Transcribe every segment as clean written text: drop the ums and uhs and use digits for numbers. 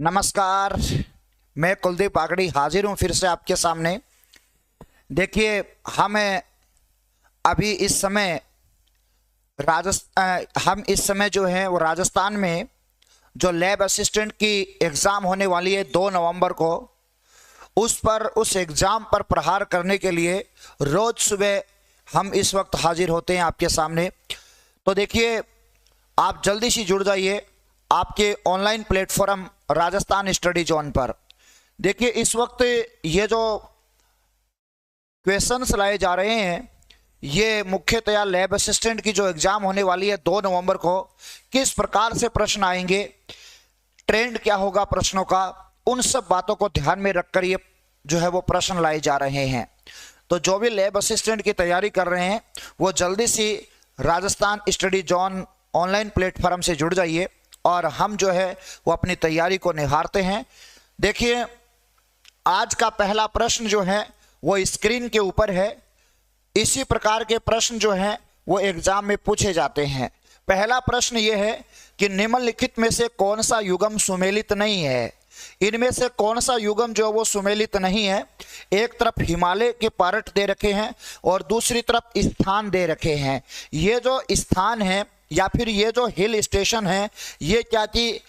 नमस्कार। मैं कुलदीप आगड़ी हाजिर हूँ फिर से आपके सामने। देखिए, हमें अभी इस समय हम इस समय जो है वो राजस्थान में जो लैब असिस्टेंट की एग्ज़ाम होने वाली है 2 नवंबर को, उस एग्ज़ाम पर प्रहार करने के लिए रोज़ सुबह हम इस वक्त हाजिर होते हैं आपके सामने। तो देखिए, आप जल्दी से जुड़ जाइए आपके online platform Rajasthan study zone पर। देखिए, इस वक्त ये जो क्वेश्चंस लाए जा रहे हैं ये मुख्यतया लैब असिस्टेंट की जो एग्ज़ाम होने वाली है 2 नवंबर को, किस प्रकार से प्रश्न आएंगे, ट्रेंड क्या होगा प्रश्नों का, उन सब बातों को ध्यान में रखकर ये जो है वो प्रश्न लाए जा रहे हैं। तो जो भी लैब असिस्टेंट की तैयारी कर रहे हैं वो जल्दी से Rajasthan study zone online platform से जुड़ जाइए और हम जो है वो अपनी तैयारी को निहारते हैं। देखिए, आज का पहला प्रश्न जो है वो स्क्रीन के ऊपर है। इसी प्रकार के प्रश्न जो हैं वो एग्जाम में पूछे जाते हैं। पहला प्रश्न ये है कि निम्नलिखित में से कौन सा युग्म सुमेलित नहीं है। इनमें से कौन सा युग्म जो वो सुमेलित नहीं है। एक तरफ हिमालय के पर्वत दे रखे हैं और दूसरी तरफ स्थान दे रखे हैं। ये जो स्थान है या फिर ये जो हिल स्टेशन है, ये क्या कि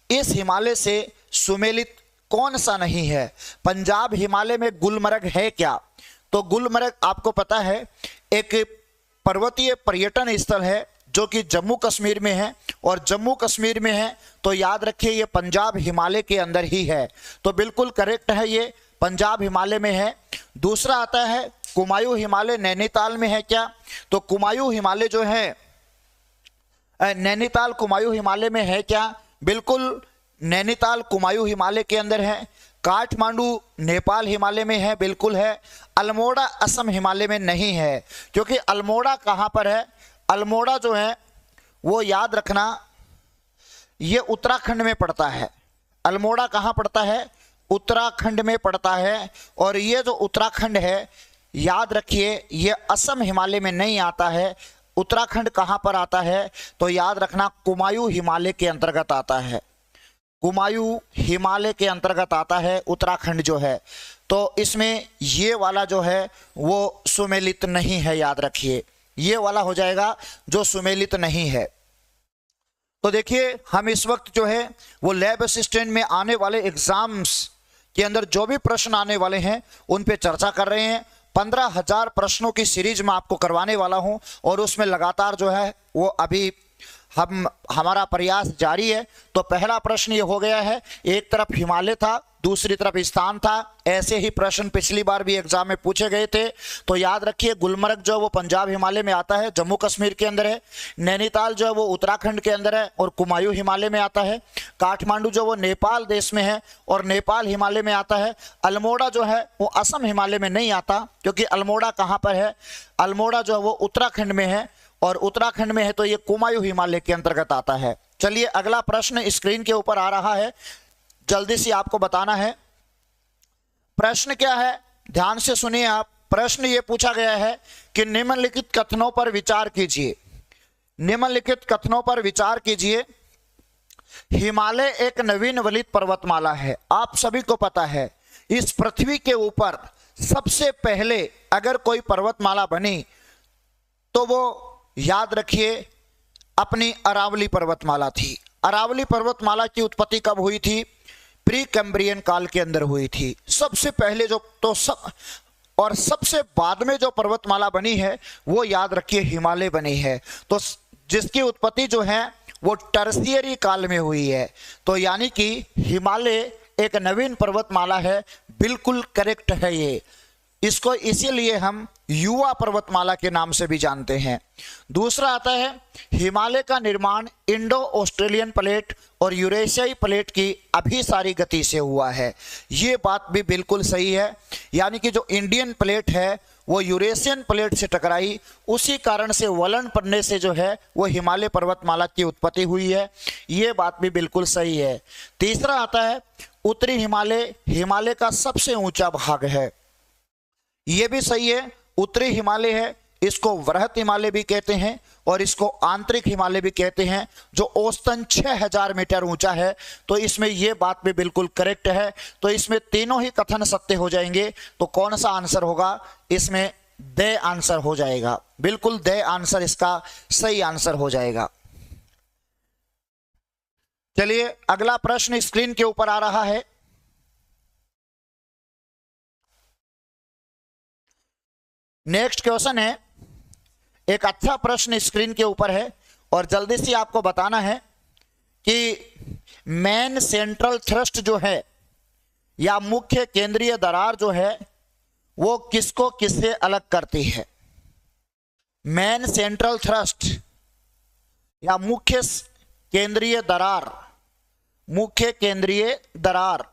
इस हिमालय से सुमेलित कौन सा नहीं है। पंजाब हिमालय में गुलमर्ग है क्या? तो गुलमर्ग आपको पता है एक पर्वतीय पर्यटन स्थल है जो कि जम्मू कश्मीर में है, और जम्मू कश्मीर में है तो याद रखिए ये पंजाब हिमालय के अंदर ही है। तो बिल्कुल करेक्ट है, ये पंजाब हिमालय में है। दूसरा आता है कुमायूं हिमालय नैनीताल में है क्या? तो कुमायूं हिमालय जो है नैनीताल कुमायूं हिमालय में है क्या? बिल्कुल नैनीताल कुमायूं हिमालय के अंदर है। काठमांडू नेपाल हिमालय में है, बिल्कुल है। अल्मोड़ा असम हिमालय में नहीं है, क्योंकि अल्मोड़ा कहाँ पर है? अल्मोड़ा जो है वो याद रखना ये उत्तराखंड में पड़ता है। अल्मोड़ा कहाँ पड़ता है? उत्तराखंड में पड़ता है। और ये जो उत्तराखंड है याद रखिए ये असम हिमालय में नहीं आता है। उत्तराखंड कहाँ पर आता है? तो याद रखना कुमायूं हिमालय के अंतर्गत आता है। कुमायूं हिमालय के अंतर्गत आता है उत्तराखंड जो है। तो इसमें ये वाला जो है वो सुमेलित नहीं है, याद रखिए ये वाला हो जाएगा जो सुमेलित नहीं है। तो देखिए, हम इस वक्त जो है वो लैब असिस्टेंट में आने वाले एग्जाम्स के अंदर जो भी प्रश्न आने वाले हैं उन पे चर्चा कर रहे हैं। 15,000 प्रश्नों की सीरीज में आपको करवाने वाला हूं और उसमें लगातार जो है वो अभी हमारा प्रयास जारी है। तो पहला प्रश्न ये हो गया है, एक तरफ हिमालय था दूसरी तरफ स्थान था। ऐसे ही प्रश्न पिछली बार भी एग्जाम में पूछे गए थे। तो याद रखिए गुलमर्ग जो वो पंजाब हिमालय में आता है, जम्मू कश्मीर के अंदर है। नैनीताल जो है वो उत्तराखंड के अंदर है और कुमायूं हिमालय में आता है। काठमांडू जो वो नेपाल देश में है और नेपाल हिमालय में आता है। अल्मोड़ा जो है वो असम हिमालय में नहीं आता, क्योंकि अल्मोड़ा कहाँ पर है? अल्मोड़ा जो है वो उत्तराखंड में है, और उत्तराखंड में है तो ये कुमायूं हिमालय के अंतर्गत आता है। चलिए, अगला प्रश्न स्क्रीन के ऊपर आ रहा है, जल्दी से आपको बताना है। प्रश्न क्या है, ध्यान से सुनिए आप। प्रश्न ये पूछा गया है कि निम्नलिखित कथनों पर विचार कीजिए। निम्नलिखित कथनों पर विचार कीजिए। हिमालय एक नवीन वलित पर्वतमाला है। आप सभी को पता है इस पृथ्वी के ऊपर सबसे पहले अगर कोई पर्वतमाला बनी तो वो याद रखिए अपनी अरावली पर्वतमाला थी। अरावली पर्वतमाला की उत्पत्ति कब हुई थी? प्री कैम्ब्रियन काल के अंदर हुई थी। सबसे पहले जो और सबसे बाद में जो पर्वतमाला बनी है वो याद रखिए हिमालय बनी है। तो जिसकी उत्पत्ति जो है वो टर्शियरी काल में हुई है। तो यानी कि हिमालय एक नवीन पर्वतमाला है। बिल्कुल करेक्ट है ये। इसको इसीलिए हम युवा पर्वतमाला के नाम से भी जानते हैं। दूसरा आता है हिमालय का निर्माण इंडो ऑस्ट्रेलियन प्लेट और यूरेशियाई प्लेट की अभिसारी गति से हुआ है। ये बात भी बिल्कुल सही है। यानी कि जो इंडियन प्लेट है वो यूरेशियन प्लेट से टकराई, उसी कारण से वलन पड़ने से जो है वो हिमालय पर्वतमाला की उत्पत्ति हुई है। ये बात भी बिल्कुल सही है। तीसरा आता है उत्तरी हिमालय हिमालय का सबसे ऊंचा भाग है। ये भी सही है, उत्तरी हिमालय है, इसको वृहत हिमालय भी कहते हैं और इसको आंतरिक हिमालय भी कहते हैं, जो औसतन 6000 मीटर ऊंचा है। तो इसमें यह बात भी बिल्कुल करेक्ट है। तो इसमें तीनों ही कथन सत्य हो जाएंगे। तो कौन सा आंसर होगा? इसमें द आंसर हो जाएगा। बिल्कुल द आंसर इसका सही आंसर हो जाएगा। चलिए अगला प्रश्न स्क्रीन के ऊपर आ रहा है। नेक्स्ट क्वेश्चन है, एक अच्छा प्रश्न स्क्रीन के ऊपर है और जल्दी से आपको बताना है कि मेन सेंट्रल थ्रस्ट जो है या मुख्य केंद्रीय दरार जो है वो किसको किससे अलग करती है? मेन सेंट्रल थ्रस्ट या मुख्य केंद्रीय दरार, मुख्य केंद्रीय दरार,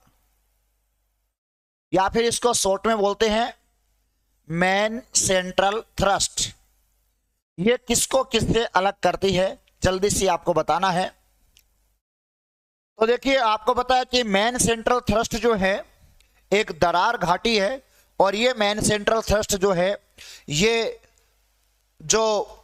या फिर इसको शॉर्ट में बोलते हैं मेन सेंट्रल थ्रस्ट, ये किसको किससे अलग करती है? जल्दी से आपको बताना है। तो देखिए आपको पता है कि मेन सेंट्रल थ्रस्ट जो है एक दरार घाटी है और ये मेन सेंट्रल थ्रस्ट जो है ये जो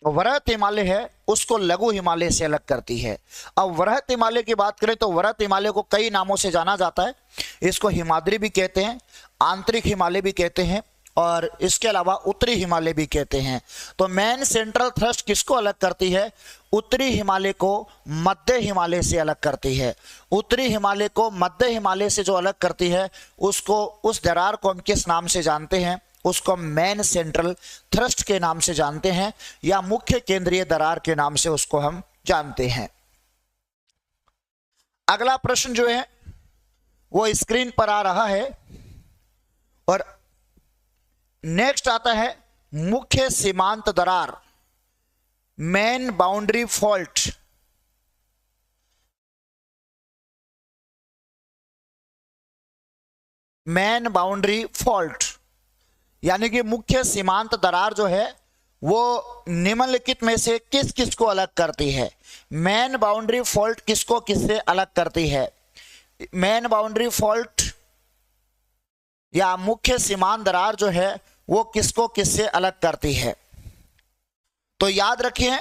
वृहत हिमालय है उसको लघु हिमालय से अलग करती है। अब वृहत हिमालय की बात करें तो वृहत हिमालय को कई नामों से जाना जाता है। इसको हिमाद्री भी कहते हैं, आंतरिक हिमालय भी कहते हैं और इसके अलावा उत्तरी हिमालय भी कहते हैं। तो मेन सेंट्रल थ्रस्ट किसको अलग करती है? उत्तरी हिमालय को मध्य हिमालय से अलग करती है। उत्तरी हिमालय को मध्य हिमालय से जो अलग करती है उसको, उस दरार को हम किस नाम से जानते हैं? उसको मेन सेंट्रल थ्रस्ट के नाम से जानते हैं या मुख्य केंद्रीय दरार के नाम से उसको हम जानते हैं। अगला प्रश्न जो है वो स्क्रीन पर आ रहा है और नेक्स्ट आता है मुख्य सीमांत दरार, main boundary fault. Main boundary fault यानी कि मुख्य सीमांत दरार जो है वो निम्नलिखित में से किस किस को अलग करती है? मेन बाउंड्री फॉल्ट किसको किससे अलग करती है? मेन बाउंड्री फॉल्ट या मुख्य सीमांत दरार जो है वो किसको किससे अलग करती है? तो याद रखिए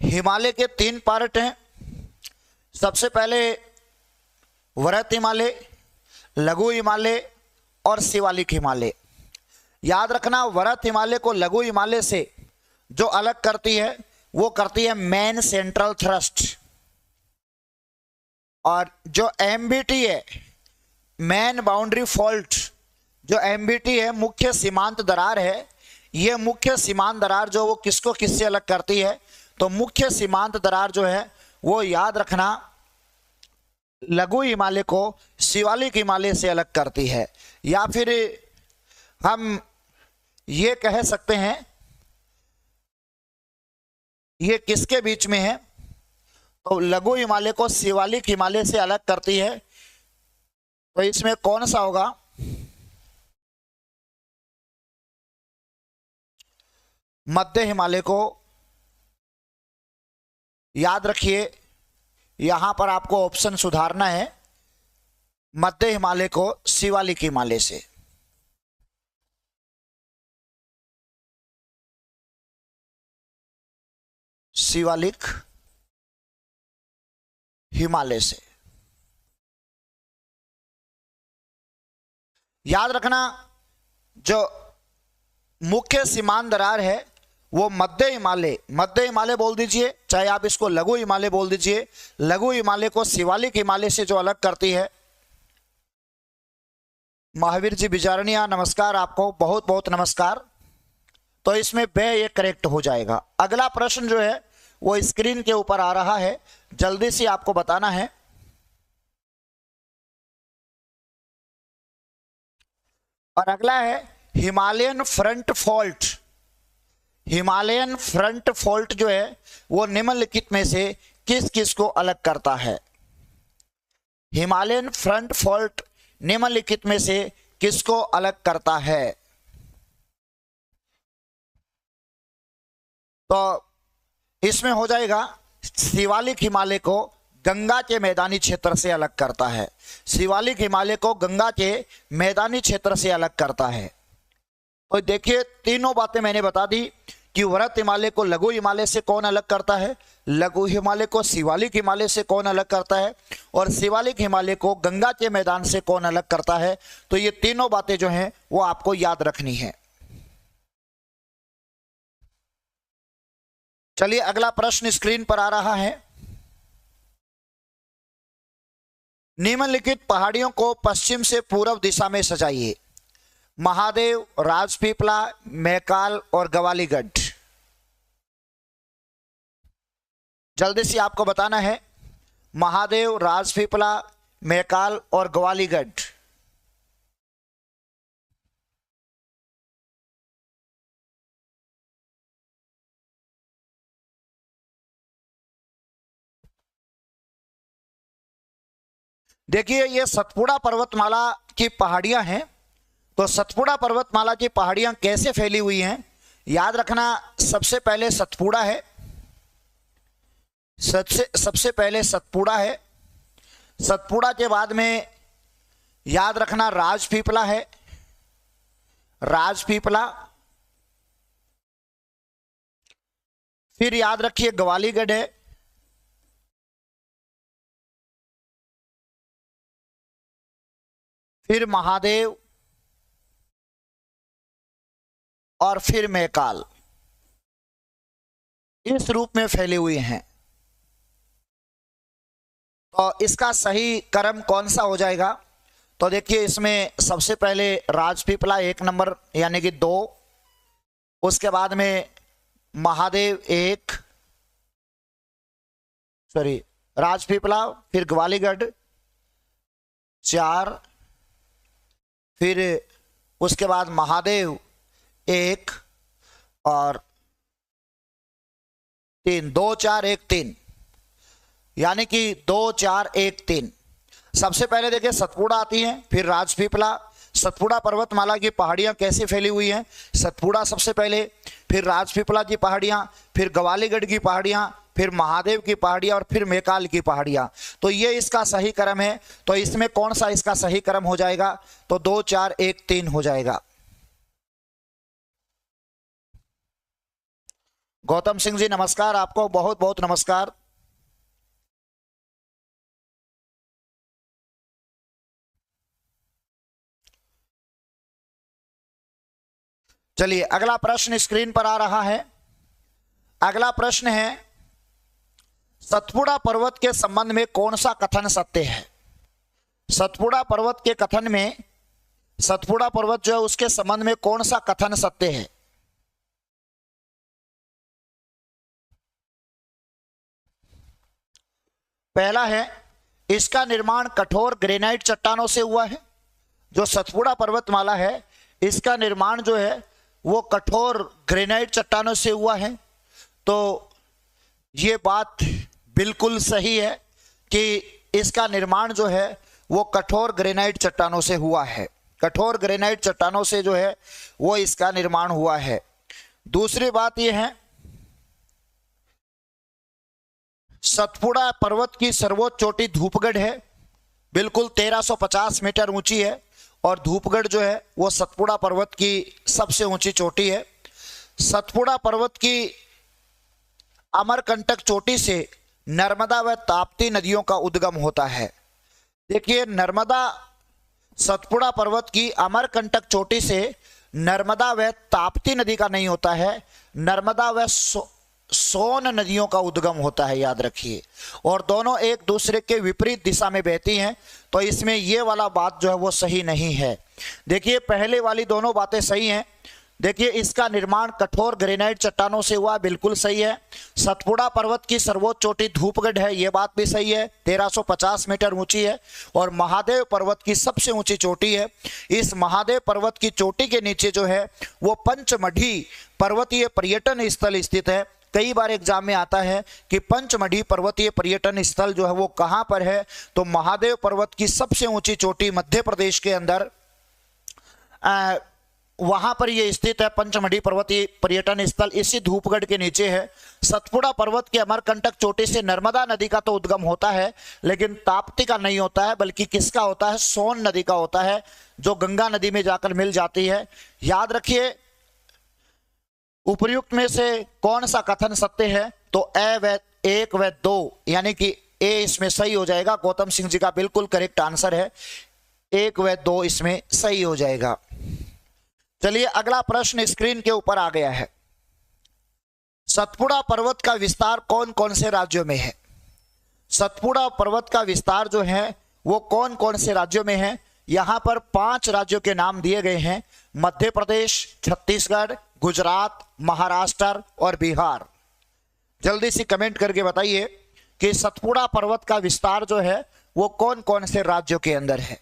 हिमालय के 3 पार्ट हैं। सबसे पहले वृहत हिमालय, लघु हिमालय और शिवालिक हिमालय। याद रखना वृहत हिमालय को लघु हिमालय से जो अलग करती है वो करती है मेन सेंट्रल थ्रस्ट, और जो एमबीटी है मेन बाउंड्री फॉल्ट, जो एमबीटी है मुख्य सीमांत दरार है, ये मुख्य सीमांत दरार जो वो किसको किससे अलग करती है? तो मुख्य सीमांत दरार जो है वो याद रखना लघु हिमालय को शिवालिक हिमालय से अलग करती है। या फिर हम ये कह सकते हैं ये किसके बीच में है? तो लघु हिमालय को शिवालिक हिमालय से अलग करती है। तो इसमें कौन सा होगा? मध्य हिमालय को। याद रखिए यहां पर आपको ऑप्शन सुधारना है, मध्य हिमालय को शिवालिक हिमालय से। शिवालिक हिमालय से। याद रखना जो मुख्य सीमांत दरार है वो मध्य हिमालय बोल दीजिए, चाहे आप इसको लघु हिमालय बोल दीजिए। लघु हिमालय को शिवालिक हिमालय से जो अलग करती है। महावीर जी बिजारनिया नमस्कार, आपको बहुत बहुत नमस्कार। तो इसमें बे ये करेक्ट हो जाएगा। अगला प्रश्न जो है वो स्क्रीन के ऊपर आ रहा है, जल्दी से आपको बताना है। और अगला है Himalayan front fault. Himalayan front fault जो है वो निम्नलिखित में से किस किस को अलग करता है? हिमालयन फ्रंट फॉल्ट निम्नलिखित में से किसको अलग करता है? तो इसमें हो जाएगा शिवालिक हिमालय को गंगा के मैदानी क्षेत्र से अलग करता है। शिवालिक हिमालय को गंगा के मैदानी क्षेत्र से अलग करता है। तो देखिए तीनों बातें मैंने बता दी कि वृहत हिमालय को लघु हिमालय से कौन अलग करता है, लघु हिमालय को शिवालिक हिमालय से कौन अलग करता है, और शिवालिक हिमालय को गंगा के मैदान से कौन अलग करता है। तो ये तीनों बातें जो हैं वो आपको याद रखनी है। चलिए अगला प्रश्न स्क्रीन पर आ रहा है। निम्नलिखित पहाड़ियों को पश्चिम से पूर्व दिशा में सजाइए। महादेव, राजपीपला, मैकाल और गवालीगढ़। जल्दी से आपको बताना है महादेव, राजपीपला, मैकाल और गवालीगढ़। देखिए ये सतपुड़ा पर्वतमाला की पहाड़ियां हैं। तो सतपुड़ा पर्वतमाला की पहाड़ियां कैसे फैली हुई हैं, याद रखना। सबसे पहले सतपुड़ा है, सबसे पहले सतपुड़ा है। सतपुड़ा के बाद में याद रखना राजपीपला है, राजपीपला। फिर याद रखिए गवालीगढ़ है, फिर महादेव और फिर मैकाल। इस रूप में फैले हुए हैं। तो इसका सही क्रम कौन सा हो जाएगा? तो देखिए इसमें सबसे पहले राजपीपला 1 नंबर यानी कि 2, उसके बाद में महादेव 1, सॉरी राजपीपला, फिर ग्वालीगढ़ 4, फिर उसके बाद महादेव 1 और 3, 2 4 1 3, यानी कि 2 4 1 3। सबसे पहले देखिए सतपुड़ा आती है, फिर राजपीपला। सतपुड़ा पर्वतमाला की पहाड़ियां कैसे फैली हुई हैं? सतपुड़ा सबसे पहले, फिर राजपीपला की पहाड़ियां, फिर गवालीगढ़ की पहाड़ियां, फिर महादेव की पहाड़ियां और फिर मैकाल की पहाड़ियां। तो ये इसका सही क्रम है। तो इसमें कौन सा इसका सही क्रम हो जाएगा? तो 2 4 1 3 हो जाएगा। गौतम सिंह जी नमस्कार, आपको बहुत बहुत नमस्कार। चलिए अगला प्रश्न स्क्रीन पर आ रहा है। अगला प्रश्न है सतपुड़ा पर्वत के संबंध में कौन सा कथन सत्य है? सतपुड़ा पर्वत के कथन में, सतपुड़ा पर्वत जो है उसके संबंध में कौन सा कथन सत्य है? पहला है इसका निर्माण कठोर ग्रेनाइट चट्टानों से हुआ है। जो सतपुड़ा पर्वतमाला है इसका निर्माण जो है वो कठोर ग्रेनाइट चट्टानों से हुआ है। तो ये बात बिल्कुल सही है कि इसका निर्माण जो है वो कठोर ग्रेनाइट चट्टानों से हुआ है। कठोर ग्रेनाइट चट्टानों से जो है वो इसका निर्माण हुआ है। दूसरी बात यह है सतपुड़ा पर्वत की सर्वोच्च चोटी धूपगढ़ है, बिल्कुल 1350 मीटर ऊंची है। और धूपगढ़ जो है वो सतपुड़ा पर्वत की सबसे ऊंची चोटी है। सतपुड़ा पर्वत की अमरकंटक चोटी से नर्मदा व ताप्ती नदियों का उद्गम होता है। देखिए नर्मदा, सतपुड़ा पर्वत की अमरकंटक चोटी से नर्मदा व ताप्ती नदी का नहीं होता है, नर्मदा व सोन नदियों का उद्गम होता है, याद रखिए। और दोनों एक दूसरे के विपरीत दिशा में बहती हैं। तो इसमें ये वाला बात जो है वो सही नहीं है। देखिए पहले वाली दोनों बातें सही हैं। देखिए इसका निर्माण कठोर ग्रेनाइट चट्टानों से हुआ, बिल्कुल सही है। सतपुड़ा पर्वत की सर्वोच्च चोटी धूपगढ़ है, यह बात भी सही है, 1350 मीटर ऊंची है। और महादेव पर्वत की सबसे ऊंची चोटी है। इस महादेव पर्वत की चोटी के नीचे जो है वो पंचमढ़ी पर्वतीय पर्यटन स्थल स्थित है। कई बार एग्जाम में आता है कि पंचमढ़ी पर्वतीय पर्यटन स्थल जो है वो कहां पर है? तो महादेव पर्वत की सबसे ऊंची चोटी मध्य प्रदेश के अंदर वहां पर ये स्थित है। पंचमढ़ी पर्वतीय पर्यटन स्थल इसी धूपगढ़ के नीचे है। सतपुड़ा पर्वत के अमरकंटक चोटी से नर्मदा नदी का तो उद्गम होता है, लेकिन ताप्ती का नहीं होता है, बल्कि किसका होता है? सोन नदी का होता है, जो गंगा नदी में जाकर मिल जाती है। याद रखिए, उपर्युक्त में से कौन सा कथन सत्य है? तो ए व 1 व 2, यानी कि ए इसमें सही हो जाएगा। गौतम सिंह जी का बिल्कुल करेक्ट आंसर है, 1 व 2 इसमें सही हो जाएगा। चलिए अगला प्रश्न स्क्रीन के ऊपर आ गया है। सतपुड़ा पर्वत का विस्तार कौन कौन से राज्यों में है? सतपुड़ा पर्वत का विस्तार जो है वो कौन कौन से राज्यों में है? यहां पर 5 राज्यों के नाम दिए गए हैं, मध्य प्रदेश, छत्तीसगढ़, गुजरात, महाराष्ट्र और बिहार। जल्दी से कमेंट करके बताइए कि सतपुड़ा पर्वत का विस्तार जो है वो कौन कौन से राज्यों के अंदर है।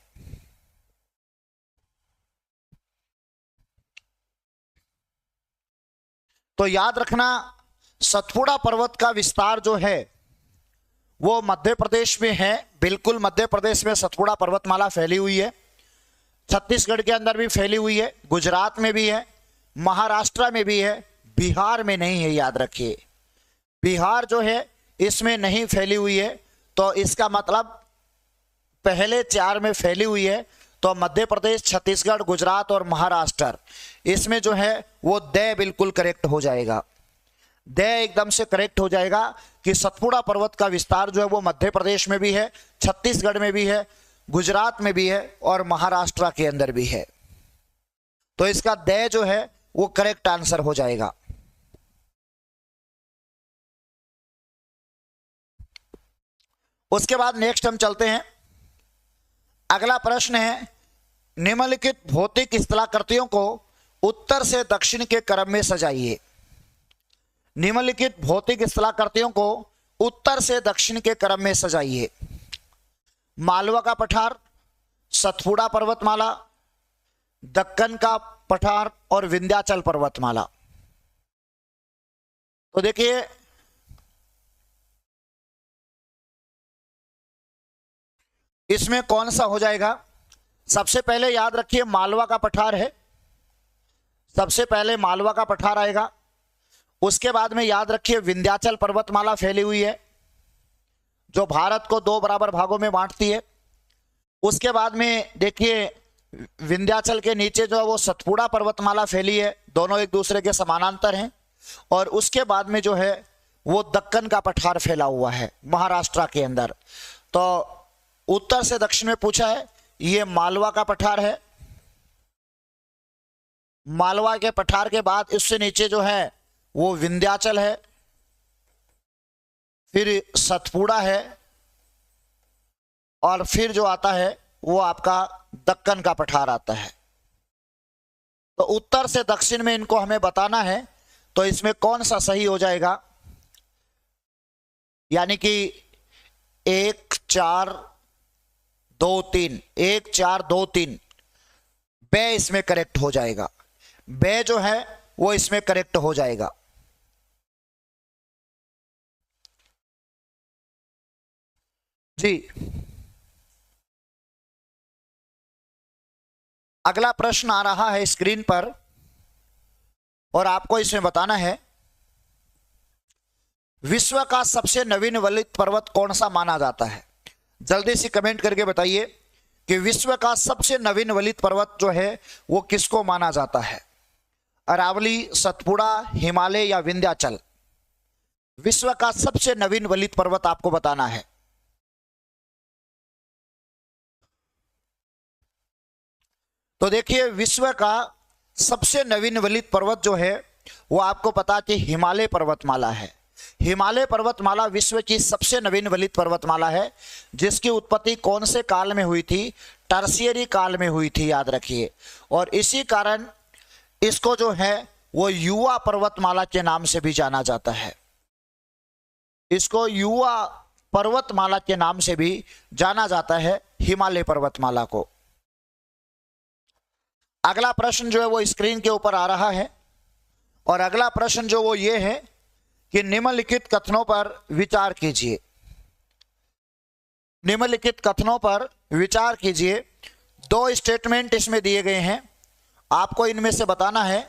तो याद रखना, सतपुड़ा पर्वत का विस्तार जो है वो मध्य प्रदेश में है। बिल्कुल मध्य प्रदेश में सतपुड़ा पर्वतमाला फैली हुई है। छत्तीसगढ़ के अंदर भी फैली हुई है, गुजरात में भी है, महाराष्ट्र में भी है, बिहार में नहीं है। याद रखिए, बिहार जो है इसमें नहीं फैली हुई है। तो इसका मतलब पहले 4 में फैली हुई है। तो मध्य प्रदेश, छत्तीसगढ़, गुजरात और महाराष्ट्र, इसमें जो है वो दे बिल्कुल करेक्ट हो जाएगा। दे एकदम से करेक्ट हो जाएगा कि सतपुड़ा पर्वत का विस्तार जो है वो मध्य प्रदेश में भी है, छत्तीसगढ़ में भी है, गुजरात में भी है और महाराष्ट्र के अंदर भी है। तो इसका दे जो है वो करेक्ट आंसर हो जाएगा। उसके बाद नेक्स्ट हम चलते हैं। अगला प्रश्न है, निम्नलिखित भौतिक स्थलाकृतियों को उत्तर से दक्षिण के क्रम में सजाइए। निम्नलिखित भौतिक स्थलाकृतियों को उत्तर से दक्षिण के क्रम में सजाइए। मालवा का पठार, सतपुड़ा पर्वतमाला, दक्कन का पठार और विंध्याचल पर्वतमाला। तो देखिए, इसमें कौन सा हो जाएगा? सबसे पहले याद रखिए मालवा का पठार है, सबसे पहले मालवा का पठार आएगा। उसके बाद में याद रखिए विंध्याचल पर्वतमाला फैली हुई है, जो भारत को 2 बराबर भागों में बांटती है। उसके बाद में देखिए विंध्याचल के नीचे जो है वो सतपुड़ा पर्वतमाला फैली है, दोनों एक दूसरे के समानांतर हैं। और उसके बाद में जो है वो दक्कन का पठार फैला हुआ है महाराष्ट्र के अंदर। तो उत्तर से दक्षिण में पूछा है, ये मालवा का पठार है। मालवा के पठार के बाद इससे नीचे जो है वो विंध्याचल है, फिर सतपुड़ा है और फिर जो आता है वो आपका दक्कन का पठार आता है। तो उत्तर से दक्षिण में इनको हमें बताना है। तो इसमें कौन सा सही हो जाएगा? यानी कि 1 4 2 3, 1 4 2 3, बे इसमें करेक्ट हो जाएगा। बे जो है वो इसमें करेक्ट हो जाएगा। जी, अगला प्रश्न आ रहा है स्क्रीन पर और आपको इसमें बताना है, विश्व का सबसे नवीन वलित पर्वत कौन सा माना जाता है? जल्दी से कमेंट करके बताइए कि विश्व का सबसे नवीन वलित पर्वत जो है वो किसको माना जाता है? अरावली, सतपुड़ा, हिमालय या विंध्याचल? विश्व का सबसे नवीन वलित पर्वत आपको बताना है। तो देखिए, विश्व का सबसे नवीन वलित पर्वत जो है वो आपको पता कि हिमालय पर्वतमाला है। हिमालय पर्वतमाला विश्व की सबसे नवीन वलित पर्वतमाला है, जिसकी उत्पत्ति कौन से काल में हुई थी? टर्शियरी काल में हुई थी, याद रखिए। और इसी कारण इसको जो है वो युवा पर्वतमाला के नाम से भी जाना जाता है। इसको युवा पर्वतमाला के नाम से भी जाना जाता है, हिमालय पर्वतमाला को। अगला प्रश्न जो है वो स्क्रीन के ऊपर आ रहा है और अगला प्रश्न जो वो ये है कि निम्नलिखित कथनों पर विचार कीजिए। निम्नलिखित कथनों पर विचार कीजिए। 2 स्टेटमेंट इसमें दिए गए हैं आपको इनमें से बताना है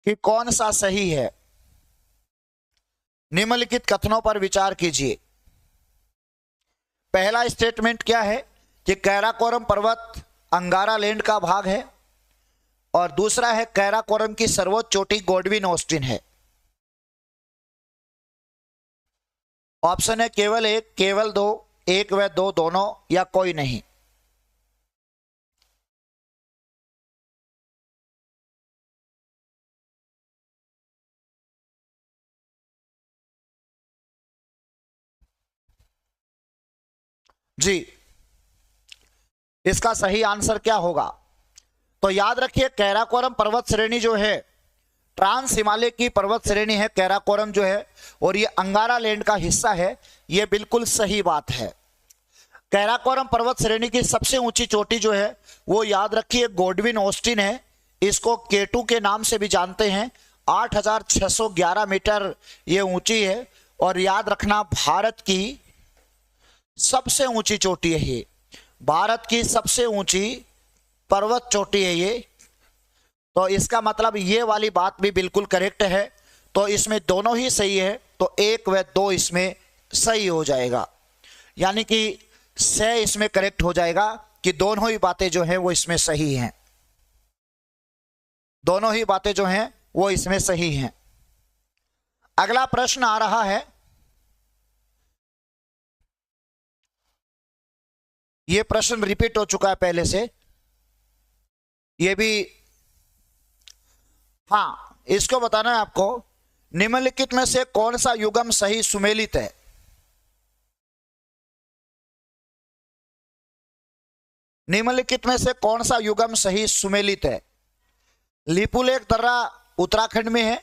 कि कौन सा सही है। निम्नलिखित कथनों पर विचार कीजिए। पहला स्टेटमेंट क्या है कि कैराकोरम पर्वत अंगारा लैंड का भाग है, और दूसरा है कैराकोरम की सर्वोच्च चोटी गॉडविन ऑस्टिन है। ऑप्शन है केवल एक, केवल दो, एक व दो दोनों, या कोई नहीं। जी, इसका सही आंसर क्या होगा? तो याद रखिए कैराकोरम पर्वत श्रेणी जो है ट्रांस हिमालय की पर्वत श्रेणी है कैराकोरम जो है, और ये अंगारा लैंड का हिस्सा है। ये बिल्कुल सही बात है। कैराकोरम पर्वत श्रेणी की सबसे ऊंची चोटी जो है वो याद रखिए गॉडविन ऑस्टिन है। इसको केटू के नाम से भी जानते हैं। 8,611 मीटर ये ऊंची है, और याद रखना भारत की सबसे ऊंची चोटी है ये। भारत की सबसे ऊंची पर्वत चोटी है ये। तो इसका मतलब ये वाली बात भी बिल्कुल करेक्ट है। तो इसमें दोनों ही सही है, तो एक व दो इसमें सही हो जाएगा, यानी कि से इसमें करेक्ट हो जाएगा कि दोनों ही बातें जो हैं वो इसमें सही हैं। दोनों ही बातें जो हैं वो इसमें सही हैं। अगला प्रश्न आ रहा है, ये प्रश्न रिपीट हो चुका है पहले से, ये भी। हाँ, इसको बताना है आपको, निम्नलिखित में से कौन सा युगम सही सुमेलित है? निम्नलिखित में से कौन सा युगम सही सुमेलित है? लिपुलेख दर्रा उत्तराखंड में है,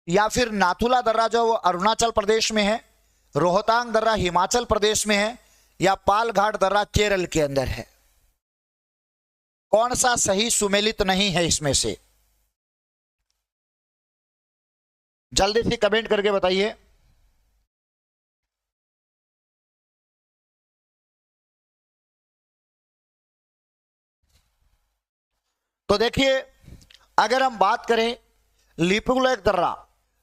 या फिर नाथुला दर्रा जो वो अरुणाचल प्रदेश में है, रोहतांग दर्रा हिमाचल प्रदेश में है, या पालघाट दर्रा केरल के अंदर है? कौन सा सही सुमेलित नहीं है इसमें से? जल्दी से कमेंट करके बताइए। तो देखिए, अगर हम बात करें लिपुलेख दर्रा,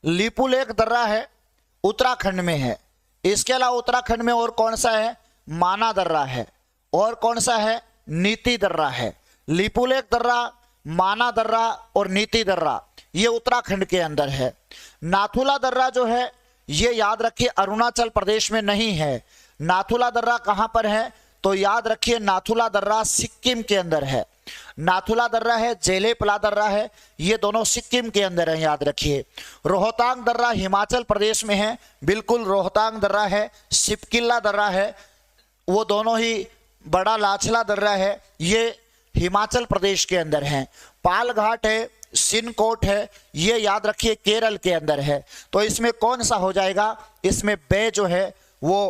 लिपुलेख दर्रा है उत्तराखंड में है। इसके अलावा उत्तराखंड में और कौन सा है? माना दर्रा है, और कौन सा है? नीति दर्रा है। लिपुलेख दर्रा, माना दर्रा और नीति दर्रा ये उत्तराखंड के अंदर है। नाथुला दर्रा जो है ये याद रखिए अरुणाचल प्रदेश में नहीं है। नाथुला दर्रा कहां पर है? तो याद रखिए नाथुला दर्रा सिक्किम के अंदर है। नाथुला दर्रा है, जेलेपला दर्रा है, ये दोनों सिक्किम के अंदर है, याद रखिए। रोहतांग दर्रा हिमाचल प्रदेश में है, बिल्कुल रोहतांग दर्रा है। सिपकिल्ला दर्रा है, वो दोनों ही बड़ा लाचला दर्रा है, ये हिमाचल प्रदेश के अंदर है। पालघाट है, सिनकोट है, ये याद रखिए केरल के अंदर है। तो इसमें कौन सा हो जाएगा? इसमें बे जो है वो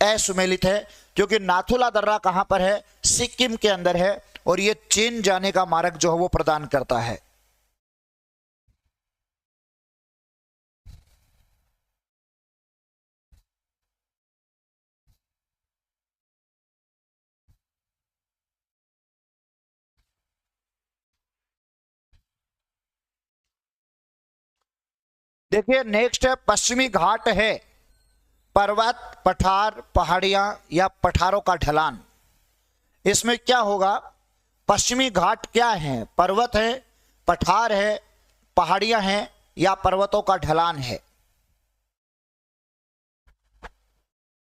असुमेलित है, क्योंकि नाथुला दर्रा कहां पर है? सिक्किम के अंदर है, और ये चीन जाने का मार्ग जो है वो प्रदान करता है। देखिए नेक्स्ट है पश्चिमी घाट है पर्वत, पठार, पहाड़ियां या पठारों का ढलान। इसमें क्या होगा? पश्चिमी घाट क्या है? पर्वत है, पठार है, पहाड़ियां हैं, या पर्वतों का ढलान है?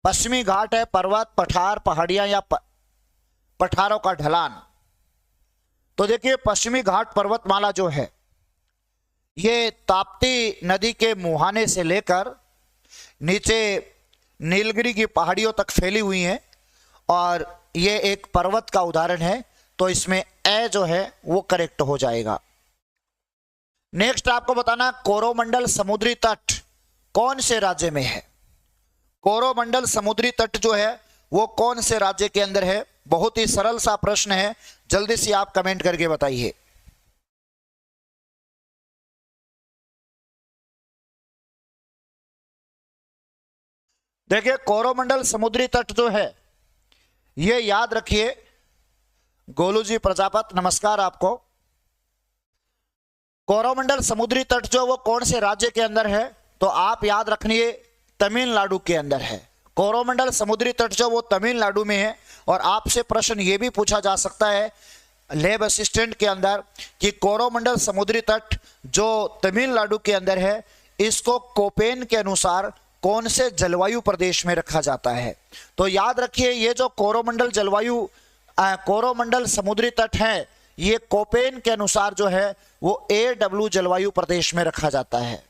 पश्चिमी घाट है पर्वत, पठार, पहाड़ियां या पठारों का ढलान। तो देखिए पश्चिमी घाट पर्वतमाला जो है ये ताप्ती नदी के मुहाने से लेकर नीचे नीलगिरी की पहाड़ियों तक फैली हुई है, और ये एक पर्वत का उदाहरण है। तो इसमें ए जो है वो करेक्ट हो जाएगा। नेक्स्ट आपको बताना, कोरोमंडल समुद्री तट कौन से राज्य में है? कोरोमंडल समुद्री तट जो है वो कौन से राज्य के अंदर है? बहुत ही सरल सा प्रश्न है, जल्दी से आप कमेंट करके बताइए। देखिए कोरोमंडल समुद्री तट जो है ये याद रखिए गोलू जी प्रजापत नमस्कार आपको। कोरोमंडल समुद्री तट जो वो कौन से राज्य के अंदर है? तो आप याद रखिए तमिलनाडु के अंदर है। कोरोमंडल समुद्री तट जो वो तमिलनाडु में है। और आपसे प्रश्न ये भी पूछा जा सकता है लैब असिस्टेंट के अंदर कि कोरोमंडल समुद्री तट जो तमिलनाडु के अंदर है इसको कोपेन के अनुसार कौन से जलवायु प्रदेश में रखा जाता है? तो याद रखिए ये जो कोरोमंडल समुद्री तट है ये कोपेन के अनुसार जो है वो AW जलवायु प्रदेश में रखा जाता है।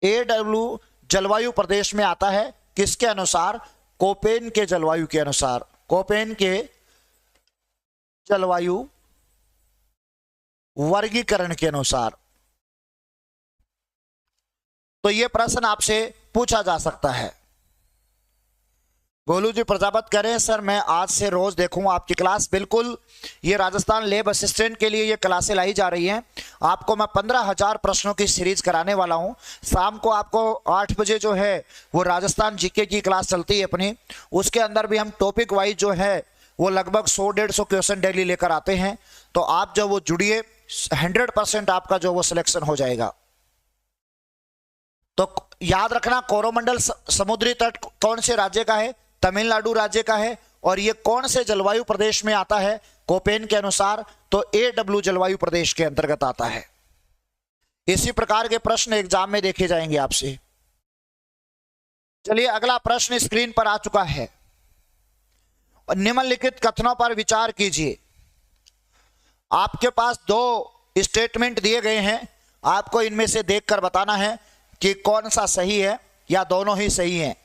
AW जलवायु प्रदेश में आता है किसके अनुसार? कोपेन के जलवायु के अनुसार, कोपेन के जलवायु वर्गीकरण के अनुसार। तो यह प्रश्न आपसे पूछा जा सकता है। गोलू जी प्रजापत कह रहे हैं सर मैं आज से रोज देखूंगा आपकी क्लास। बिल्कुल, ये राजस्थान लैब असिस्टेंट के लिए ये क्लासें लाई जा रही हैं। आपको मैं 15,000 प्रश्नों की सीरीज कराने वाला हूं। शाम को आपको 8 बजे जो है वो राजस्थान जीके की क्लास चलती है अपनी। उसके अंदर भी हम टॉपिक वाइज जो है वो लगभग 100-150 क्वेश्चन डेली लेकर आते हैं। तो आप जब वो जुड़िए 100% आपका जो वो सिलेक्शन हो जाएगा। तो याद रखना कोरोमंडल समुद्री तट कौन से राज्य का है? तमिलनाडु राज्य का है। और ये कौन से जलवायु प्रदेश में आता है? कोपेन के अनुसार तो AW जलवायु प्रदेश के अंतर्गत आता है। इसी प्रकार के प्रश्न एग्जाम में देखे जाएंगे आपसे। चलिए अगला प्रश्न स्क्रीन पर आ चुका है। निम्नलिखित कथनों पर विचार कीजिए। आपके पास 2 स्टेटमेंट दिए गए हैं, आपको इनमें से देखकर बताना है कि कौन सा सही है या दोनों ही सही हैं।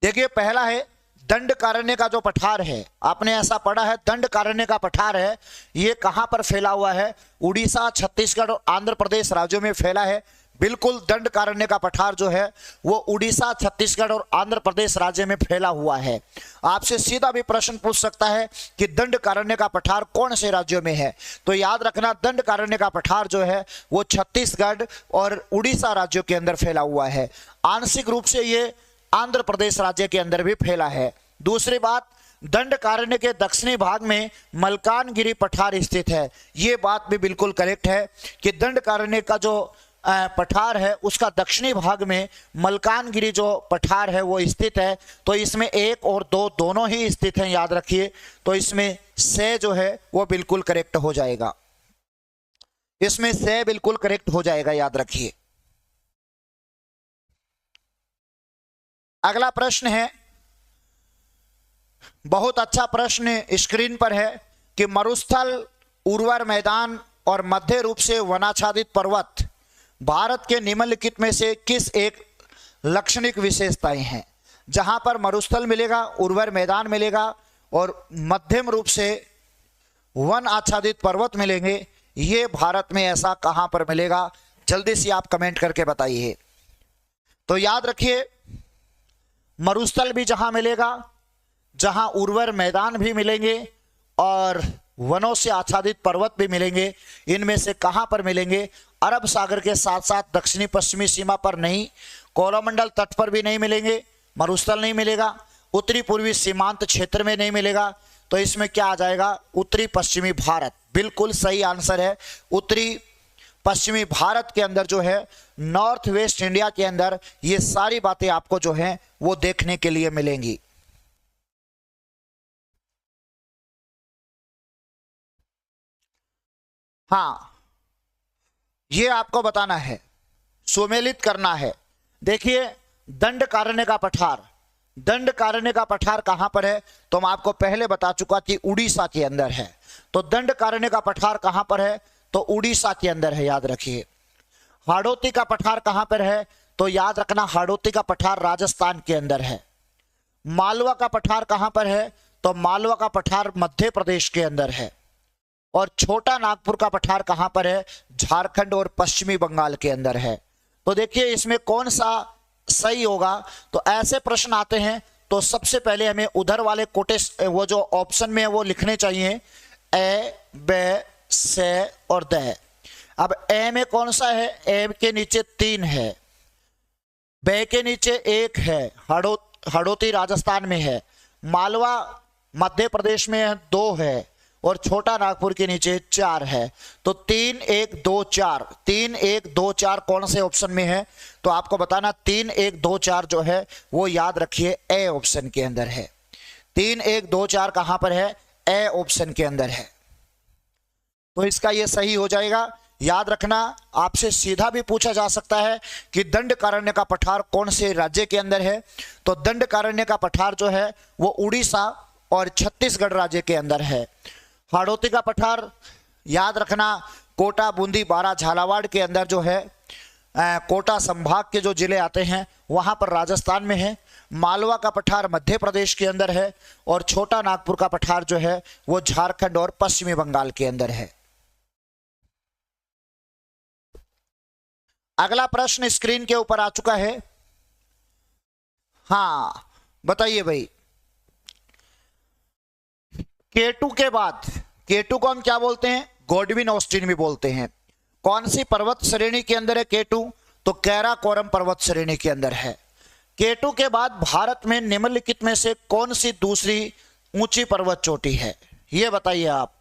देखिए पहला है दंडकारण्य का जो पठार है, आपने ऐसा पढ़ा है दंडकारण्य का पठार है ये कहां पर फैला हुआ है? उड़ीसा, छत्तीसगढ़ और आंध्र प्रदेश राज्यों में फैला है। बिल्कुल, दंडकारण्य का पठार जो है वो उड़ीसा, छत्तीसगढ़ और आंध्र प्रदेश राज्य में फैला हुआ है। आपसे सीधा भी प्रश्न पूछ सकता है कि दंडकारण्य का पठार कौन से राज्यों में है? तो याद रखना दंडकारण्य का पठार जो है वो छत्तीसगढ़ और उड़ीसा राज्यों के अंदर फैला हुआ है। आंशिक रूप से ये आंध्र प्रदेश राज्य के अंदर भी फैला है। दूसरी बात, दंडकारण्य के दक्षिणी भाग में मलकानगिरी पठार स्थित है। ये बात भी बिल्कुल करेक्ट है कि दंडकारण्य का जो पठार है उसका दक्षिणी भाग में मलकानगिरी जो पठार है वो स्थित है। तो इसमें 1 और 2 दोनों ही स्थित हैं, याद रखिए। तो इसमें से जो है वो बिल्कुल करेक्ट हो जाएगा। इसमें से बिल्कुल करेक्ट हो जाएगा, याद रखिए। अगला प्रश्न है, बहुत अच्छा प्रश्न स्क्रीन पर है कि मरुस्थल, उर्वर मैदान और मध्य रूप से वनाच्छादित पर्वत भारत के निम्नलिखित में से किस एक लक्षणिक विशेषताएं हैं? जहां पर मरुस्थल मिलेगा, उर्वर मैदान मिलेगा और मध्यम रूप से वन आच्छादित पर्वत मिलेंगे। ये भारत में ऐसा कहां पर मिलेगा? जल्दी से आप कमेंट करके बताइए। तो याद रखिए मरुस्थल भी जहां मिलेगा, जहां उर्वर मैदान भी मिलेंगे और वनों से आच्छादित पर्वत भी मिलेंगे। इनमें से कहां पर मिलेंगे? अरब सागर के साथ साथ दक्षिणी पश्चिमी सीमा पर नहीं, कोरोमंडल तट पर भी नहीं मिलेंगे, मरुस्थल नहीं मिलेगा, उत्तरी पूर्वी सीमांत क्षेत्र में नहीं मिलेगा। तो इसमें क्या आ जाएगा? उत्तरी पश्चिमी भारत। बिल्कुल सही आंसर है। उत्तरी पश्चिमी भारत के अंदर जो है, नॉर्थ वेस्ट इंडिया के अंदर ये सारी बातें आपको जो है वो देखने के लिए मिलेंगी। हाँ, ये आपको बताना है, सुमेलित करना है। देखिए दंडकारण्य का पठार, दंडकारण्य का पठार कहां पर है? तो मैं आपको पहले बता चुका कि उड़ीसा के अंदर है। तो दंडकारण्य का पठार कहां पर है? तो उड़ीसा के अंदर है, याद रखिए। हाड़ौती का पठार कहां पर है? तो याद रखना हाड़ौती का पठार राजस्थान के अंदर है। मालवा का पठार कहां पर है? तो मालवा का पठार मध्य प्रदेश के अंदर है। और छोटा नागपुर का पठार कहां पर है? झारखंड और पश्चिमी बंगाल के अंदर है। तो देखिए इसमें कौन सा सही होगा? तो ऐसे प्रश्न आते हैं तो सबसे पहले हमें उधर वाले कोटेश वो जो ऑप्शन में है वो लिखने चाहिए, ए, बे, से और द। अब ए में कौन सा है? ए के नीचे 3 है, बे के नीचे 1 है, हड़ौती राजस्थान में है, मालवा मध्य प्रदेश में 2 है और छोटा नागपुर के नीचे 4 है। तो 3 1 2 4, 3 1 2 4 कौन से ऑप्शन में है? तो आपको बताना 3 1 2 4 जो है वो याद रखिए ए ऑप्शन के अंदर है। 3 1 2 4 कहां पर है? ए ऑप्शन के अंदर है। तो इसका ये सही हो जाएगा। याद रखना, आपसे सीधा भी पूछा जा सकता है कि दंडकारण्य का पठार कौन से राज्य के अंदर है? तो दंडकारण्य का पठार जो है वो उड़ीसा और छत्तीसगढ़ राज्य के अंदर है। हाड़ौती का पठार याद रखना कोटा, बूंदी, बारा, झालावाड़ के अंदर जो है, कोटा संभाग के जो जिले आते हैं वहां पर राजस्थान में है। मालवा का पठार मध्य प्रदेश के अंदर है और छोटा नागपुर का पठार जो है वो झारखंड और पश्चिमी बंगाल के अंदर है। अगला प्रश्न स्क्रीन के ऊपर आ चुका है। हाँ बताइए भाई, केटू के बाद, केटू को हम क्या बोलते हैं? गॉडविन ऑस्टिन भी बोलते हैं। कौन सी पर्वत श्रेणी के अंदर है केटू? तो कैराकोरम पर्वत श्रेणी के अंदर है। केटू के बाद भारत में निम्नलिखित में से कौन सी दूसरी ऊंची पर्वत चोटी है? यह बताइए आप,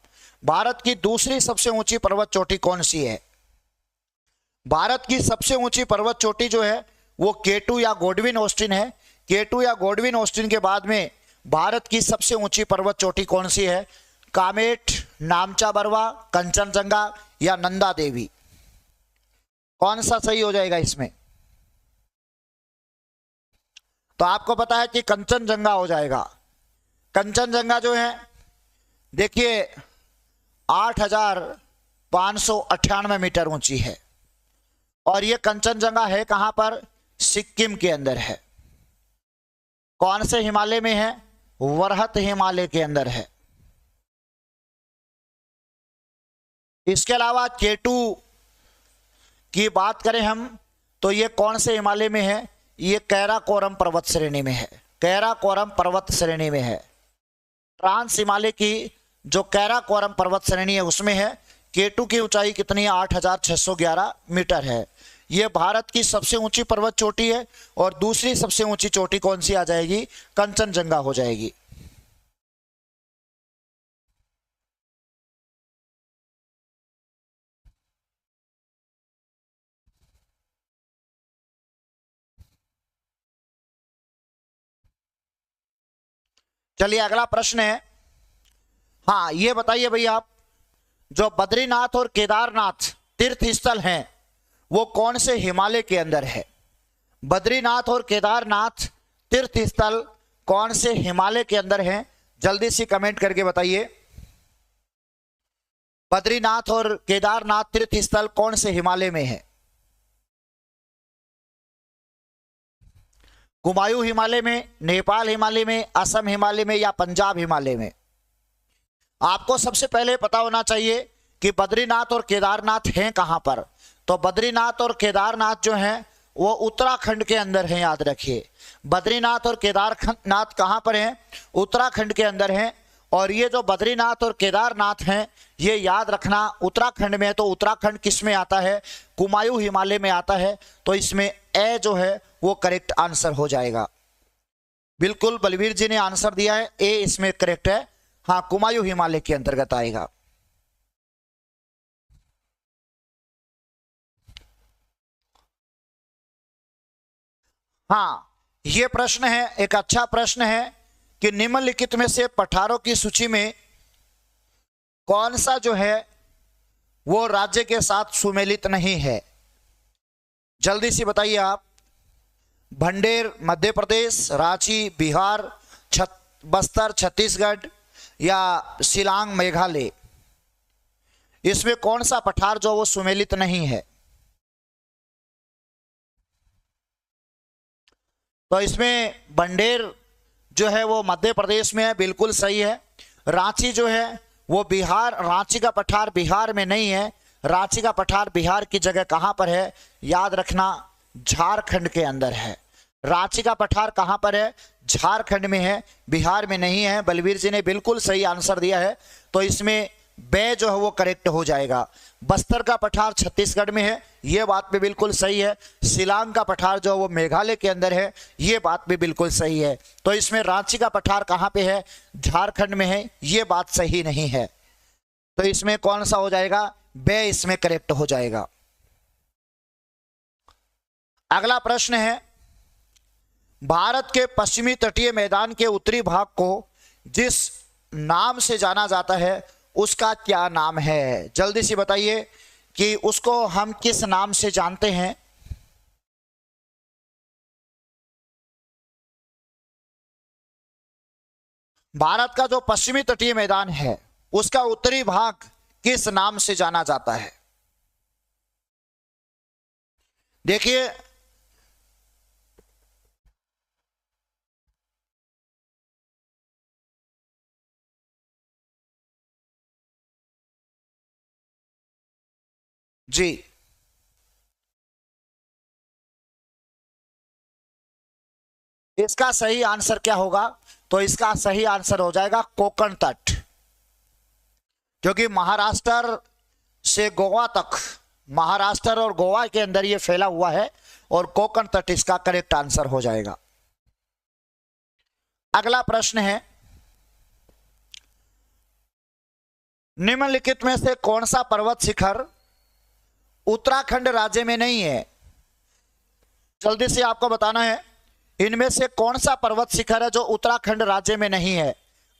भारत की दूसरी सबसे ऊंची पर्वत चोटी कौन सी है? भारत की सबसे ऊंची पर्वत चोटी जो है वो केटू या गॉडविन ऑस्टिन है। केटू या गॉडविन ऑस्टिन के बाद में भारत की सबसे ऊंची पर्वत चोटी कौन सी है? कामेट, नामचा बरवा, कंचनजंगा या नंदा देवी? कौन सा सही हो जाएगा इसमें? तो आपको पता है कि कंचनजंगा हो जाएगा। कंचनजंगा जो है देखिए 8,598 मीटर ऊंची है और यह कंचनजंगा है कहां पर? सिक्किम के अंदर है। कौन से हिमालय में है? वरहत हिमालय के अंदर है। इसके अलावा केटू की बात करें हम तो यह कौन से हिमालय में है? यह कैराकोरम पर्वत श्रेणी में है। कैराकोरम पर्वत श्रेणी में है। ट्रांस हिमालय की जो कैराकोरम पर्वत श्रेणी है उसमें है। केटू की ऊंचाई कितनी है? 8,611 मीटर है। यह भारत की सबसे ऊंची पर्वत चोटी है और दूसरी सबसे ऊंची चोटी कौन सी आ जाएगी? कंचनजंगा हो जाएगी। चलिए अगला प्रश्न है। हाँ ये बताइए भाई आप, जो बद्रीनाथ और केदारनाथ तीर्थ स्थल हैं वो कौन से हिमालय के अंदर है? बद्रीनाथ और केदारनाथ तीर्थ स्थल कौन से हिमालय के अंदर हैं? जल्दी से कमेंट करके बताइए। बद्रीनाथ और केदारनाथ तीर्थ स्थल कौन से हिमालय में है? कुमायूं हिमालय में, नेपाल हिमालय में, असम हिमालय में या पंजाब हिमालय में? आपको सबसे पहले पता होना चाहिए कि बद्रीनाथ और केदारनाथ हैं कहां पर। तो बद्रीनाथ और केदारनाथ जो हैं वो उत्तराखंड के अंदर हैं। याद रखिए, बद्रीनाथ और केदारनाथ कहां पर हैं? उत्तराखंड के अंदर हैं। और ये जो बद्रीनाथ और केदारनाथ हैं ये याद रखना उत्तराखंड में है। तो उत्तराखंड किस में आता है? कुमायूं हिमालय में आता है। तो इसमें ए जो है वो करेक्ट आंसर हो जाएगा। बिल्कुल बलवीर जी ने आंसर दिया है, ए इसमें करेक्ट है। हाँ कुमायूं हिमालय के अंतर्गत आएगा। हाँ ये प्रश्न है, एक अच्छा प्रश्न है कि निम्नलिखित में से पठारों की सूची में कौन सा जो है वो राज्य के साथ सुमेलित नहीं है? जल्दी से बताइए आप। भंडेर मध्य प्रदेश, रांची बिहार, बस्तर छत्तीसगढ़ या शिलांग मेघालय? इसमें कौन सा पठार जो वो सुमेलित नहीं है? तो इसमें भंडेर जो है वो मध्य प्रदेश में है, बिल्कुल सही है। रांची जो है वो बिहार, रांची का पठार बिहार में नहीं है। रांची का पठार बिहार की जगह कहां पर है? याद रखना झारखंड के अंदर है। रांची का पठार कहां पर है? झारखंड में है, बिहार में नहीं है। बलवीर जी ने बिल्कुल सही आंसर दिया है। तो इसमें बे जो है वो करेक्ट हो जाएगा। बस्तर का पठार छत्तीसगढ़ में है, ये बात भी बिल्कुल सही है। शिलांग का पठार जो है वो मेघालय के अंदर है, ये बात भी बिल्कुल सही है। तो इसमें रांची का पठार कहाँ पे है? झारखंड में है, ये बात सही नहीं है। तो इसमें कौन सा हो जाएगा? बे इसमें करेक्ट हो जाएगा। अगला प्रश्न है, भारत के पश्चिमी तटीय मैदान के उत्तरी भाग को जिस नाम से जाना जाता है उसका क्या नाम है? जल्दी से बताइए कि उसको हम किस नाम से जानते हैं। भारत का जो पश्चिमी तटीय मैदान है उसका उत्तरी भाग किस नाम से जाना जाता है? देखिए, जी, इसका सही आंसर क्या होगा? तो इसका सही आंसर हो जाएगा कोंकण तट, क्योंकि महाराष्ट्र से गोवा तक, महाराष्ट्र और गोवा के अंदर ये फैला हुआ है और कोंकण तट इसका करेक्ट आंसर हो जाएगा। अगला प्रश्न है, निम्नलिखित में से कौन सा पर्वत शिखर उत्तराखंड राज्य में नहीं है? जल्दी से आपको बताना है, इनमें से कौन सा पर्वत शिखर है जो उत्तराखंड राज्य में नहीं है?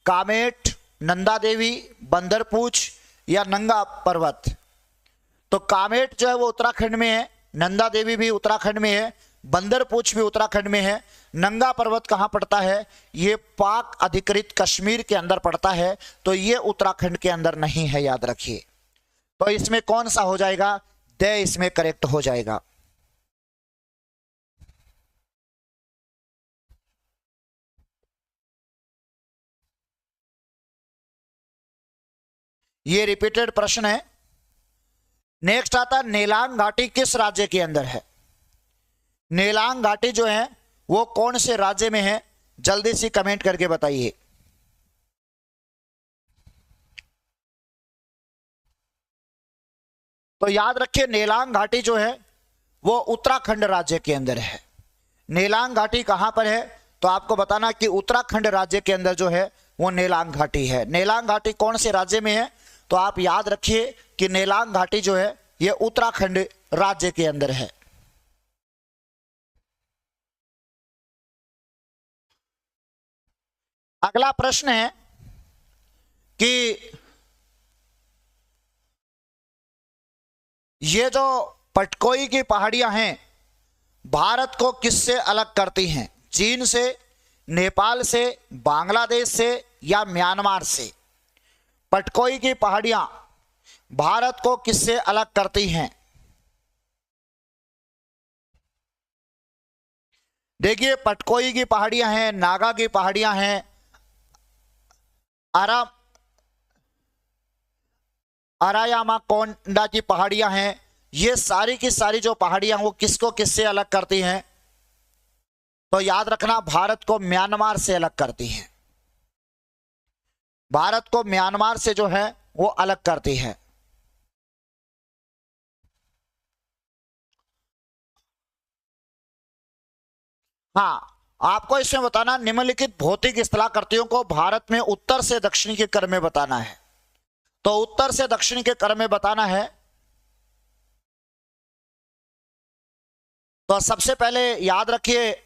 कामेट, नंदा देवी, बंदरपूछ या नंगा पर्वत? तो कामेट जो है वो उत्तराखंड में है, नंदा देवी भी उत्तराखंड में है, बंदरपूछ भी उत्तराखंड में है। नंगा पर्वत कहाँ पड़ता है? ये पाक अधिकृत कश्मीर के अंदर पड़ता है, तो ये उत्तराखंड के अंदर नहीं है, याद रखिए। तो इसमें कौन सा हो जाएगा? दे इसमें करेक्ट हो जाएगा। ये रिपीटेड प्रश्न है। नेक्स्ट आता है, नेलांग घाटी किस राज्य के अंदर है? नेलांग घाटी जो है वो कौन से राज्य में है? जल्दी से कमेंट करके बताइए। तो याद रखिए, नेलांग घाटी जो है वो उत्तराखंड राज्य के अंदर है। नेलांग घाटी कहां पर है? तो आपको बताना कि उत्तराखंड राज्य के अंदर जो है वो नेलांग घाटी है। नेलांग घाटी कौन से राज्य में है? तो आप याद रखिए कि नेलांग घाटी जो है ये उत्तराखंड राज्य के अंदर है। अगला प्रश्न है कि ये जो पटकोई की पहाड़ियां हैं भारत को किससे अलग करती हैं? चीन से, नेपाल से, बांग्लादेश से या म्यांमार से? पटकोई की पहाड़ियां भारत को किससे अलग करती हैं? देखिए, पटकोई की पहाड़ियां हैं, नागा की पहाड़ियां हैं, अरायामा कोंडा की पहाड़ियां हैं। ये सारी की सारी जो पहाड़ियां वो किसको किससे अलग करती हैं? तो याद रखना, भारत को म्यांमार से अलग करती हैं। भारत को म्यांमार से जो है वो अलग करती है। हाँ, आपको इसमें बताना, निम्नलिखित भौतिक स्थलाकृतियों को भारत में उत्तर से दक्षिण के क्रम में बताना है। तो उत्तर से दक्षिण के क्रम में बताना है। तो सबसे पहले याद रखिए,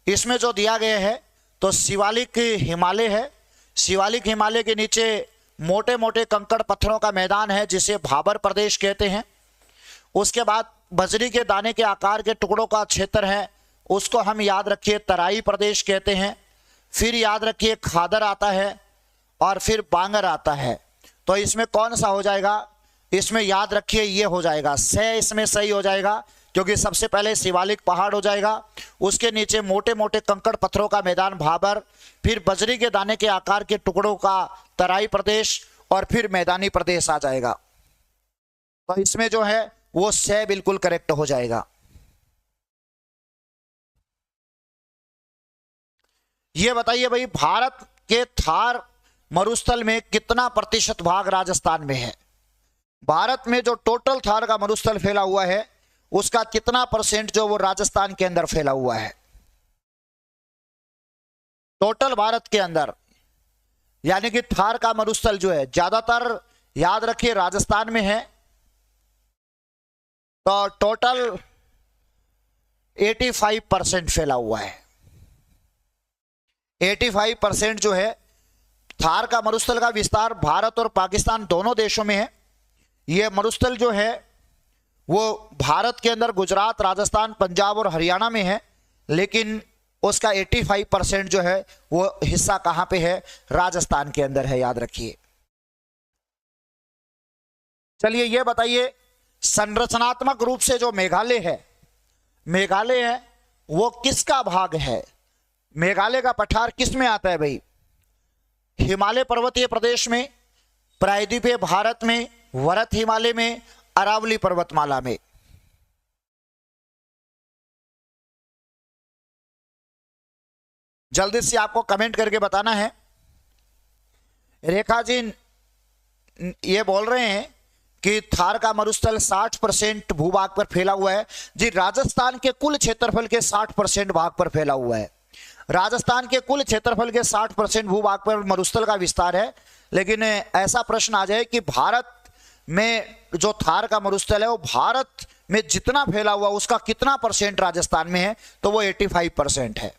इसमें जो दिया गया है तो शिवालिक हिमालय है। शिवालिक हिमालय के नीचे मोटे मोटे कंकड़ पत्थरों का मैदान है जिसे भाबर प्रदेश कहते हैं। उसके बाद बजरी के दाने के आकार के टुकड़ों का क्षेत्र है, उसको हम याद रखिए तराई प्रदेश कहते हैं। फिर याद रखिए खादर आता है और फिर बांगर आता है। तो इसमें कौन सा हो जाएगा? इसमें याद रखिए ये हो जाएगा, से इसमें सही हो जाएगा, क्योंकि सबसे पहले शिवालिक पहाड़ हो जाएगा, उसके नीचे मोटे मोटे कंकड़ पत्थरों का मैदान भाबर, फिर बजरी के दाने के आकार के टुकड़ों का तराई प्रदेश और फिर मैदानी प्रदेश आ जाएगा। तो इसमें जो है वो से बिल्कुल करेक्ट हो जाएगा। ये बताइए भाई, भारत के थार मरुस्थल में कितना प्रतिशत भाग राजस्थान में है? भारत में जो टोटल थार का मरुस्थल फैला हुआ है उसका कितना परसेंट जो वो राजस्थान के अंदर फैला हुआ है? टोटल भारत के अंदर, यानी कि थार का मरुस्थल जो है ज्यादातर याद रखिए राजस्थान में है। तो टोटल 85% फैला हुआ है। 85% जो है थार का मरुस्थल का विस्तार भारत और पाकिस्तान दोनों देशों में है। यह मरुस्थल जो है वो भारत के अंदर गुजरात, राजस्थान, पंजाब और हरियाणा में है, लेकिन उसका 85% जो है वो हिस्सा कहां पे है? राजस्थान के अंदर है, याद रखिए। चलिए ये बताइए, संरचनात्मक रूप से जो मेघालय है वो किसका भाग है? मेघालय का पठार किस में आता है भाई? हिमालय पर्वतीय प्रदेश में, प्रायद्वीपीय भारत में, वरत हिमालय में, अरावली पर्वतमाला में। जल्दी से आपको कमेंट करके बताना है। रेखा जी ये बोल रहे हैं कि थार का मरुस्थल 60% भूभाग पर फैला हुआ है। जी, राजस्थान के कुल क्षेत्रफल के 60% भाग पर फैला हुआ है। राजस्थान के कुल क्षेत्रफल के 60% भूभाग पर मरुस्थल का विस्तार है। लेकिन ऐसा प्रश्न आ जाए कि भारत में जो थार का मरुस्थल है वो भारत में जितना फैला हुआ उसका कितना परसेंट राजस्थान में है? तो वो 85% है।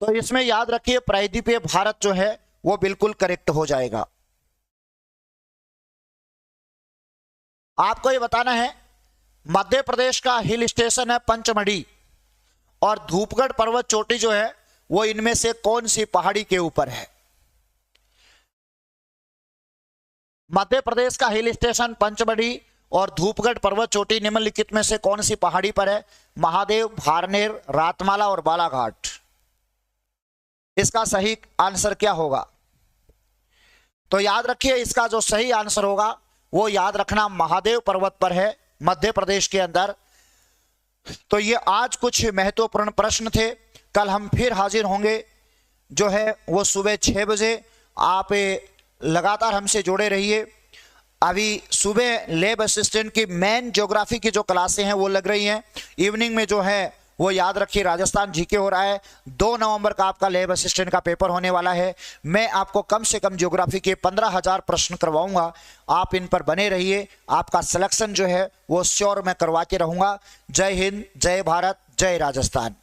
तो इसमें याद रखिए प्रायद्वीपीय भारत जो है वो बिल्कुल करेक्ट हो जाएगा। आपको ये बताना है, मध्य प्रदेश का हिल स्टेशन है पंचमढ़ी और धूपगढ़ पर्वत चोटी जो है वो इनमें से कौन सी पहाड़ी के ऊपर है? मध्य प्रदेश का हिल स्टेशन पंचमढ़ी और धूपगढ़ पर्वत चोटी निम्नलिखित में से कौन सी पहाड़ी पर है? महादेव, भारनेर, रातमाला और बालाघाट। इसका सही आंसर क्या होगा? तो याद रखिए इसका जो सही आंसर होगा वो याद रखना महादेव पर्वत पर है, मध्य प्रदेश के अंदर। तो ये आज कुछ महत्वपूर्ण प्रश्न थे। कल हम फिर हाजिर होंगे जो है वो सुबह 6 बजे। आप लगातार हमसे जुड़े रहिए। अभी सुबह लैब असिस्टेंट की मेन ज्योग्राफी की जो क्लासें हैं वो लग रही हैं। इवनिंग में जो है वो याद रखिए राजस्थान जीके हो रहा है। 2 नवंबर का आपका लैब असिस्टेंट का पेपर होने वाला है। मैं आपको कम से कम ज्योग्राफी के 15,000 प्रश्न करवाऊंगा। आप इन पर बने रहिए, आपका सिलेक्शन जो है वो श्योर मैं करवा के रहूंगा। जय हिंद, जय भारत, जय राजस्थान।